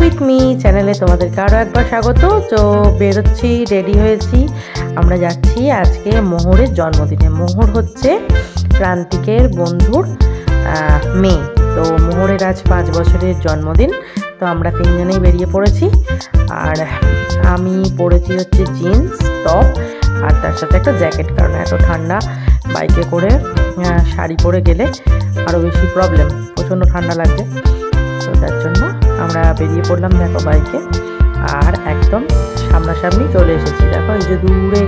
With me চ্যানেলে তোমাদেরকে আরও একবার স্বাগত। তো বেরোচ্ছি, রেডি হয়েছি, আমরা যাচ্ছি আজকে মোহরের জন্মদিনে। মোহর হচ্ছে প্রান্তিকের বন্ধুর মেয়ে। তো মোহরের আজ 5 বছরের জন্মদিন। তো আমরা 3 জনেই বেরিয়ে পড়েছি। আর আমি পরেছি হচ্ছে জিন্স টপ আর তার সাথে একটা জ্যাকেট, কারণ এত ঠান্ডা বাইকে করে শাড়ি পরে গেলে আরও বেশি প্রবলেম, প্রচণ্ড ঠান্ডা লাগবে। তো তার জন্য আমরা বেরিয়ে পড়লাম দেখো বাইকে, আর একদম সামনাসামনি চলে এসেছি। দেখো এই যে দূরে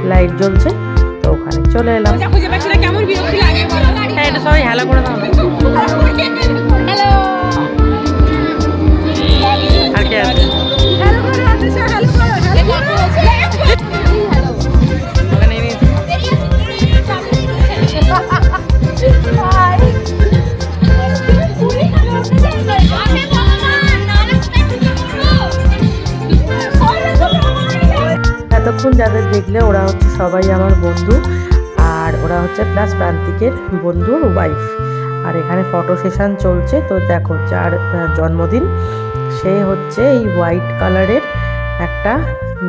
লাইট জ্বলছে, তো ওখানে চলে এলাম। হ্যাঁ, এটা সবাই হ্যালো করে দাও। আর কে আছে? এতক্ষণ যাদের দেখলে ওরা হচ্ছে সবাই আমার বন্ধু, আর ওরা হচ্ছে প্লাস প্রান্তিকের বন্ধুর ওয়াইফ। আর এখানে ফটো সেশন চলছে। তো দেখো যার জন্মদিন সে হচ্ছে এই হোয়াইট কালারের একটা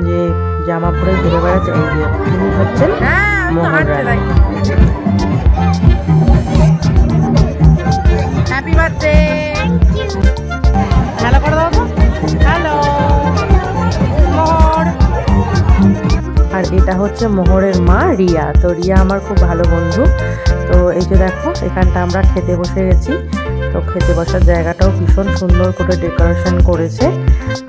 যে জামা পরে ঘুরে বেড়াচ্ছে, এই যে তিনি হচ্ছেন মোহর রায়। হ্যাপি বার্থডে, হ্যালো করে দাও তো। হ্যালো মোহর। আর এটা হচ্ছে মোহরের মা রিয়া। তো রিয়া আমার খুব ভালো বন্ধু। তো এই যে দেখো এখানটা আমরা খেতে বসে গেছি। তো খেতে বসার জায়গাটাও ভীষণ সুন্দর করে ডেকোরেশন করেছে।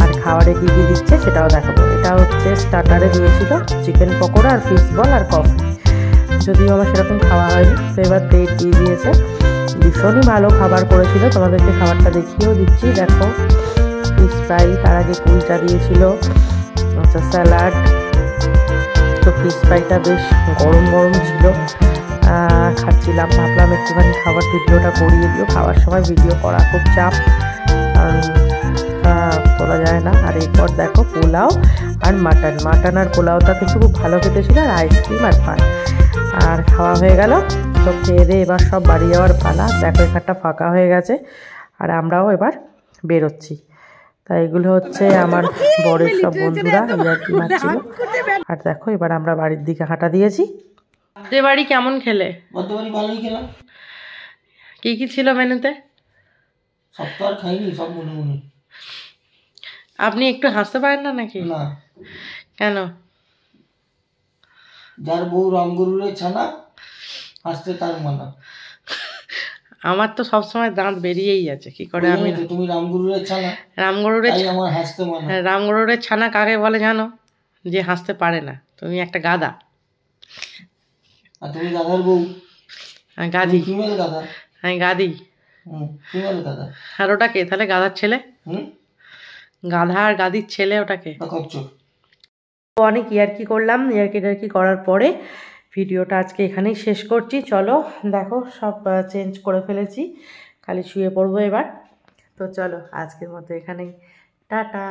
আর খাবারে কী কী দিচ্ছে সেটাও দেখাবো। এটা হচ্ছে স্টার্টারে দিয়েছিল চিকেন পকোড়া আর ফিশ বল আর কফি, যদিও আমার সেরকম খাওয়া হয়নি। তো এবার প্লেট দিয়ে দিয়েছে, ভীষণই ভালো খাবার করেছিল। তোমাদেরকে খাবারটা দেখিয়েও দিচ্ছি। দেখো ফিশ ফ্রাই, তার আগে কুলচা দিয়েছিল, আচ্ছা স্যালাড। তো ফিশ ফ্রাইটা বেশ গরম গরম ছিল, খাচ্ছিলাম। ভাবলাম একটুখানি খাবার ভিডিওটা করিয়ে দিও। খাওয়ার সময় ভিডিও করা খুব চাপ, কারণ তোলা যায় না। আর এরপর দেখো পোলাও আর মাটন আর পোলাওটা কিন্তু খুব ভালো খেতে ছিল, আর আইসক্রিম আর পান। আর খাওয়া হয়ে গেল। তো খেয়ে দিয়ে এবার সব বাড়ি যাওয়ার পালা। দেখো এখানটা ফাঁকা হয়ে গেছে, আর আমরাও এবার বেরোচ্ছি। তাই এগুলো হচ্ছে আমার বরের সব বন্ধুরা ইয়ার্কি মারছিল। আর দেখো এবার আমরা বাড়ির দিকে হাঁটা দিয়েছি। বাড়ি কেমন খেলে? ভালোই খেলাম। কি কি ছিল মেনুতে? সব তো আর খাইনি, সব মনে মনে। আপনি একটু হাসতে পারেন না নাকি? না। কেন? যার বউ রামগরুরের ছানা, হাসতে তার মানা। আমার তো সবসময় দাঁত বেরিয়েই আছে, কি করে আমি? তুমি রামগরুরের ছানা, রামগরুরের আমার হাসতে মানা। রামগরুরের ছানা কাকে বলে জানো? যে হাসতে পারে না। তুমি একটা গাধা। আর তুমি গাধার বউ। গাধি। ফিমেল গাধা। হ্যাঁ গাধি। ফিমেল গাধা। আর ওটাকে তাহলে গাধার ছেলে? গাধা আর গাদির ছেলে ওটাকে। অনেক ইয়ার্কি করলাম। ইয়ার্কি করার পরে ভিডিওটা আজকে এখানেই শেষ করছি। চলো দেখো সব চেঞ্জ করে ফেলেছি, খালি শুয়ে পড়বো এবার। তো চলো আজকের মতো এখানেই, টাটা।